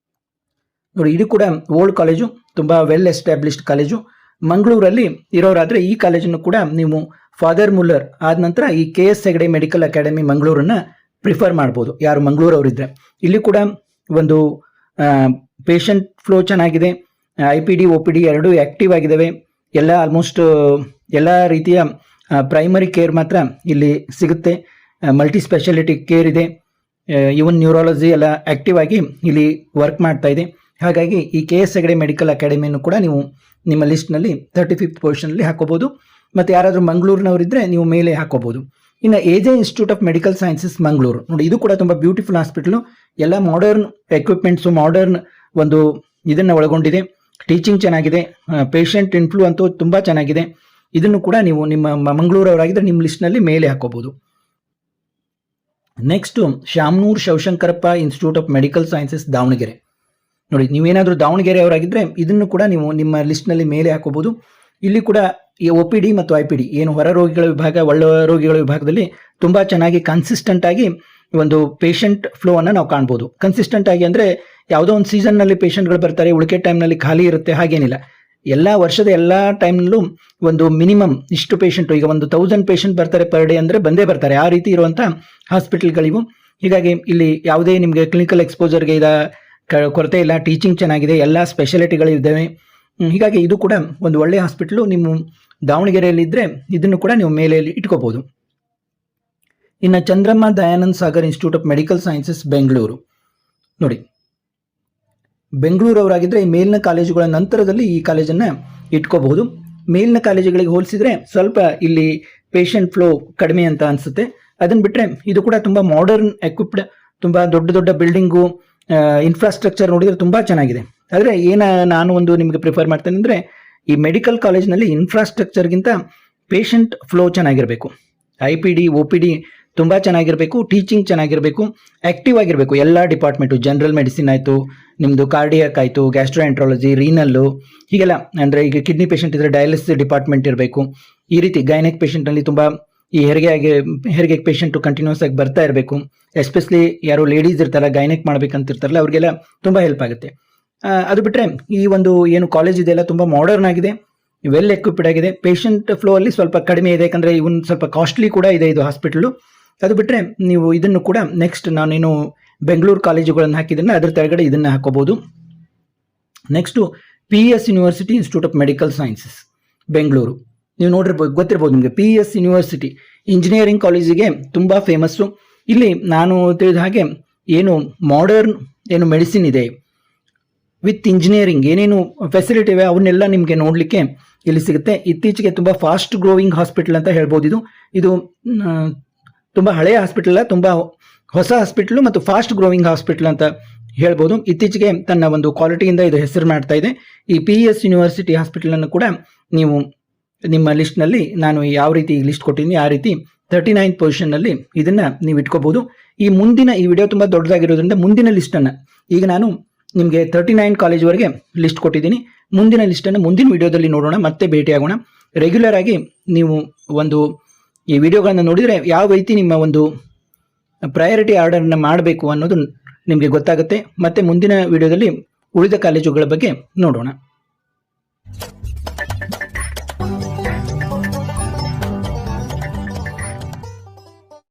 ನೋಡಿ, ಇದು ಕೂಡ ಓಲ್ಡ್ ಕಾಲೇಜು, ತುಂಬ ವೆಲ್ ಎಸ್ಟಾಬ್ಲಿಷ್ಡ್ ಕಾಲೇಜು. ಮಂಗಳೂರಲ್ಲಿ ಇರೋರಾದರೆ ಈ ಕಾಲೇಜನ್ನು ಕೂಡ ನೀವು ಫಾದರ್ ಮುಲ್ಲರ್ ಆದ ನಂತರ ಈ KS ಹೆಗಡೆ ಮೆಡಿಕಲ್ ಅಕಾಡೆಮಿ ಮಂಗಳೂರನ್ನು ಪ್ರಿಫರ್ ಮಾಡ್ಬೋದು, ಯಾರು ಮಂಗಳೂರವರಿದ್ದರೆ. ಇಲ್ಲಿ ಕೂಡ ಒಂದು ಪೇಷಂಟ್ ಫ್ಲೋ ಚೆನ್ನಾಗಿದೆ, IPD OPD ಎರಡೂ ಆ್ಯಕ್ಟಿವ್ ಆಗಿದ್ದಾವೆ. ಎಲ್ಲ ಆಲ್ಮೋಸ್ಟ್ ಎಲ್ಲ ರೀತಿಯ ಪ್ರೈಮರಿ ಕೇರ್ ಮಾತ್ರ ಇಲ್ಲಿ ಸಿಗುತ್ತೆ, ಮಲ್ಟಿ ಸ್ಪೆಷಾಲಿಟಿ ಕೇರ್ ಇದೆ. ಇವನ್ ನ್ಯೂರಾಲಜಿ ಎಲ್ಲ ಆ್ಯಕ್ಟಿವ್ ಆಗಿ ಇಲ್ಲಿ ವರ್ಕ್ ಮಾಡ್ತಾ ಇದೆ. ಹಾಗಾಗಿ ಈ KS ಹೆಗಡೆ ಮೆಡಿಕಲ್ ಅಕಾಡೆಮಿಯನ್ನು ಕೂಡ ನೀವು ನಿಮ್ಮ ಲಿಸ್ಟ್ನಲ್ಲಿ 35th ಪೊಸಿಷನಲ್ಲಿ ಹಾಕೋಬೋದು. ಮತ್ತು ಯಾರಾದರೂ ಮಂಗಳೂರಿನವರಿದ್ದರೆ ನೀವು ಮೇಲೆ ಹಾಕೋಬೋದು. ಇನ್ನು AJ institute of medical sciences Mangaluru ನೋಡಿ, ಇದು ಕೂಡ ತುಂಬ ಬ್ಯೂಟಿಫುಲ್ ಹಾಸ್ಪಿಟಲು. ಎಲ್ಲ ಮಾಡರ್ನ್ ಎಕ್ವಿಪ್ಮೆಂಟ್ಸು, ಮಾಡರ್ನ್ ಒಂದು ಇದನ್ನು ಒಳಗೊಂಡಿದೆ. ಟೀಚಿಂಗ್ ಚೆನ್ನಾಗಿದೆ, ಪೇಷಂಟ್ ಇನ್ಫ್ಲೂ ಅಂತೂ ತುಂಬ ಚೆನ್ನಾಗಿದೆ. ಇದನ್ನು ಕೂಡ ನೀವು ನಿಮ್ಮ ಮಂಗಳೂರವರಾಗಿದ್ದರೆ ನಿಮ್ಮ ಲಿಸ್ಟ್ನಲ್ಲಿ ಮೇಲೆ ಹಾಕೋಬೋದು. Next Shamanur Shivashankarappa institute of medical sciences Davanagere ನೋಡಿ, ನೀವೇನಾದರೂ ದಾವಣಗೆರೆ ಅವರಾಗಿದ್ದರೆ ಇದನ್ನು ಕೂಡ ನೀವು ನಿಮ್ಮ ಲಿಸ್ಟ್ನಲ್ಲಿ ಮೇಲೆ ಹಾಕೋಬೋದು. ಇಲ್ಲಿ ಕೂಡ ಈ OPD ಮತ್ತು IPD ಏನು ಹೊರ ರೋಗಿಗಳ ವಿಭಾಗ, ಒಳ ರೋಗಿಗಳ ವಿಭಾಗದಲ್ಲಿ ತುಂಬ ಚೆನ್ನಾಗಿ ಕನ್ಸಿಸ್ಟೆಂಟ್ ಆಗಿ ಒಂದು ಪೇಷಂಟ್ ಫ್ಲೋ ಅನ್ನು ನಾವು ಕಾಣ್ಬೋದು. ಕನ್ಸಿಸ್ಟೆಂಟ್ ಆಗಿ ಅಂದರೆ ಯಾವುದೋ ಒಂದು ಸೀಸನ್ನಲ್ಲಿ ಪೇಷಂಟ್ಗಳು ಬರ್ತಾರೆ, ಉಳಿಕೆ ಟೈಮ್ನಲ್ಲಿ ಖಾಲಿ ಇರುತ್ತೆ, ಹಾಗೇನಿಲ್ಲ. ಎಲ್ಲ ವರ್ಷದ ಎಲ್ಲ ಟೈಮ್ನಲ್ಲೂ ಒಂದು ಮಿನಿಮಮ್ ಇಷ್ಟು ಪೇಷಂಟು, ಈಗ ಒಂದು 1000 ಪೇಷಂಟ್ ಬರ್ತಾರೆ ಪರ್ ಡೇ ಅಂದರೆ ಬಂದೇ ಬರ್ತಾರೆ. ಆ ರೀತಿ ಇರುವಂಥ ಹಾಸ್ಪಿಟಲ್ಗಳಿವು. ಹೀಗಾಗಿ ಇಲ್ಲಿ ಯಾವುದೇ ನಿಮಗೆ ಕ್ಲಿನಿಕಲ್ ಎಕ್ಸ್ಪೋಜರ್ಗೆ ಕೊರತೆ ಇಲ್ಲ. ಟೀಚಿಂಗ್ ಚೆನ್ನಾಗಿದೆ, ಎಲ್ಲ ಸ್ಪೆಷಾಲಿಟಿಗಳು ಇದ್ದಾವೆ. ಹೀಗಾಗಿ ಇದು ಕೂಡ ಒಂದು ಒಳ್ಳೆಯ ಹಾಸ್ಪಿಟಲು. ನೀವು ದಾವಣಗೆರೆಯಲ್ಲಿದ್ದರೆ ಇದನ್ನು ಕೂಡ ನೀವು ಮೇಲೆ ಇಟ್ಕೋಬೋದು. ಇನ್ನು Chandramma Dayanand Sagar institute of medical sciences Bengaluru ನೋಡಿ, ಬೆಂಗಳೂರವರಾಗಿದ್ದರೆ ಈ ಮೇಲಿನ ಕಾಲೇಜುಗಳ ನಂತರದಲ್ಲಿ ಈ ಕಾಲೇಜನ್ನು ಇಟ್ಕೋಬಹುದು. ಮೇಲಿನ ಕಾಲೇಜುಗಳಿಗೆ ಹೋಲಿಸಿದರೆ ಸ್ವಲ್ಪ ಇಲ್ಲಿ ಪೇಷಂಟ್ ಫ್ಲೋ ಕಡಿಮೆ ಅಂತ ಅನಿಸುತ್ತೆ. ಅದನ್ನು ಬಿಟ್ಟರೆ ಇದು ಕೂಡ ತುಂಬ ಮಾಡರ್ನ್ ಎಕ್ವಿಪ್ಡ್, ತುಂಬ ದೊಡ್ಡ ದೊಡ್ಡ ಬಿಲ್ಡಿಂಗು, ಇನ್ಫ್ರಾಸ್ಟ್ರಕ್ಚರ್ ನೋಡಿದರೆ ತುಂಬ ಚೆನ್ನಾಗಿದೆ. ಆದರೆ ನಾನು ಒಂದು ನಿಮಗೆ ಪ್ರಿಫರ್ ಮಾಡ್ತೇನೆ ಅಂದರೆ ಈ ಮೆಡಿಕಲ್ ಕಾಲೇಜ್ನಲ್ಲಿ ಇನ್ಫ್ರಾಸ್ಟ್ರಕ್ಚರ್ಗಿಂತ ಪೇಷಂಟ್ ಫ್ಲೋ ಚೆನ್ನಾಗಿರಬೇಕು. IPD OPD ತುಂಬ ಚೆನ್ನಾಗಿರಬೇಕು, ಟೀಚಿಂಗ್ ಚೆನ್ನಾಗಿರಬೇಕು, ಆ್ಯಕ್ಟಿವ್ ಆಗಿರಬೇಕು. ಎಲ್ಲ ಡಿಪಾರ್ಟ್ಮೆಂಟು, ಜನರಲ್ ಮೆಡಿಸಿನ್ ಆಯಿತು, ನಿಮ್ಮದು ಕಾರ್ಡಿಯಾಕ್ ಆಯಿತು, ಗ್ಯಾಸ್ಟ್ರೋಎಂಟ್ರಾಲಜಿ, ರೀನಲ್ಲು, ಹೀಗೆಲ್ಲ. ಅಂದರೆ ಈಗ ಕಿಡ್ನಿ ಪೇಷಂಟ್ ಇದ್ದರೆ ಡಯಾಲಿಸಿಸ್ ಡಿಪಾರ್ಟ್ಮೆಂಟ್ ಇರಬೇಕು. ಈ ರೀತಿ ಗೈನೆಕ್ ಪೇಷಂಟಲ್ಲಿ ತುಂಬ ಈ ಹೆರಿಗೆ ಪೇಷಂಟು ಕಂಟಿನ್ಯೂಸ್ ಆಗಿ ಬರ್ತಾ ಇರಬೇಕು. ಎಸ್ಪೆಷಲಿ ಯಾರು ಲೇಡೀಸ್ ಇರ್ತಾರಲ್ಲ, ಗೈನೆಕ್ ಮಾಡ್ಬೇಕಂತಿರ್ತಾರಲ್ಲ, ಅವ್ರಿಗೆಲ್ಲ ತುಂಬ ಹೆಲ್ಪ್ ಆಗುತ್ತೆ. ಅದು ಬಿಟ್ಟರೆ ಈ ಒಂದು ಏನು ಕಾಲೇಜ್ ಇದೆಯಲ್ಲ ತುಂಬ ಮಾಡರ್ನ್ ಆಗಿದೆ, ವೆಲ್ ಎಕ್ವಿಪ್ಡ್ ಆಗಿದೆ. ಪೇಷಂಟ್ ಫ್ಲೋ ಅಲ್ಲಿ ಸ್ವಲ್ಪ ಕಡಿಮೆ ಇದೆ, ಯಾಕಂದರೆ ಇವನ್ ಸ್ವಲ್ಪ ಕಾಸ್ಟ್ಲಿ ಕೂಡ ಇದೆ ಇದು ಹಾಸ್ಪಿಟಲು. ಅದು ಬಿಟ್ಟರೆ ನೀವು ಇದನ್ನು ಕೂಡ ನೆಕ್ಸ್ಟ್ ನಾನೇನು ಬೆಂಗಳೂರು ಕಾಲೇಜುಗಳನ್ನು ಹಾಕಿದ್ದನ್ನು ಅದರ ತೆಳಗಡೆ ಇದನ್ನು ಹಾಕೋಬೋದು. Next PS university institute of medical sciences Bengaluru. ನೀವು ನೋಡಿರ್ಬೋದು, ಗೊತ್ತಿರ್ಬೋದು ನಿಮಗೆ. PS ಯೂನಿವರ್ಸಿಟಿ ಇಂಜಿನಿಯರಿಂಗ್ ಕಾಲೇಜಿಗೆ ತುಂಬ ಫೇಮಸ್ಸು. ಇಲ್ಲಿ ನಾನು ತಿಳಿದ ಹಾಗೆ ಏನು ಮಾಡರ್ನ್ ಏನು ಮೆಡಿಸಿನ್ ಇದೆ ವಿತ್ ಇಂಜಿನಿಯರಿಂಗ್ ಏನೇನು ಫೆಸಿಲಿಟಿ ಇವೆ ಅವನ್ನೆಲ್ಲ ನಿಮಗೆ ನೋಡಲಿಕ್ಕೆ ಇಲ್ಲಿ ಸಿಗುತ್ತೆ. ಇತ್ತೀಚೆಗೆ ತುಂಬ ಫಾಸ್ಟ್ ಗ್ರೋವಿಂಗ್ ಹಾಸ್ಪಿಟಲ್ ಅಂತ ಹೇಳ್ಬೋದು. ಇದು ತುಂಬ ಹಳೆಯ ಹಾಸ್ಪಿಟಲ್ ಅಲ್ಲ, ತುಂಬ ಹೊಸ ಹಾಸ್ಪಿಟಲು ಮತ್ತು ಫಾಸ್ಟ್ ಗ್ರೋವಿಂಗ್ ಹಾಸ್ಪಿಟಲ್ ಅಂತ ಹೇಳ್ಬೋದು. ಇತ್ತೀಚೆಗೆ ತನ್ನ ಒಂದು ಕ್ವಾಲಿಟಿಯಿಂದ ಇದು ಹೆಸರು ಮಾಡ್ತಾ ಇದೆ. ಈ PS ಯೂನಿವರ್ಸಿಟಿ ಹಾಸ್ಪಿಟಲನ್ನು ಕೂಡ ನೀವು ನಿಮ್ಮ ಲಿಸ್ಟ್ನಲ್ಲಿ ನಾನು ಯಾವ ರೀತಿ ಲಿಸ್ಟ್ ಕೊಟ್ಟಿದ್ದೀನಿ ಆ ರೀತಿ 39th ಪೊಸಿಷನ್ನಲ್ಲಿ ಇದನ್ನು ನೀವು ಇಟ್ಕೋಬೋದು. ಈ ವಿಡಿಯೋ ತುಂಬ ದೊಡ್ಡದಾಗಿರೋದ್ರಿಂದ ಮುಂದಿನ ಲಿಸ್ಟನ್ನು ಈಗ ನಾನು ನಿಮಗೆ 39 ಕಾಲೇಜ್ವರೆಗೆ ಲಿಸ್ಟ್ ಕೊಟ್ಟಿದ್ದೀನಿ. ಮುಂದಿನ ಲಿಸ್ಟನ್ನು ಮುಂದಿನ ವಿಡಿಯೋದಲ್ಲಿ ನೋಡೋಣ, ಮತ್ತೆ ಭೇಟಿಯಾಗೋಣ. ರೆಗ್ಯುಲರ್ ಆಗಿ ನೀವು ಒಂದು ಈ ವಿಡಿಯೋಗಳನ್ನು ನೋಡಿದರೆ ಯಾವ ರೀತಿ ನಿಮ್ಮ ಒಂದು ಪ್ರಯಾರಿಟಿ ಆರ್ಡರ್ನ ಮಾಡಬೇಕು ಅನ್ನೋದು ನಿಮಗೆ ಗೊತ್ತಾಗುತ್ತೆ. ಮತ್ತೆ ಮುಂದಿನ ವಿಡಿಯೋದಲ್ಲಿ ಉಳಿದ ಕಾಲೇಜುಗಳ ಬಗ್ಗೆ ನೋಡೋಣ.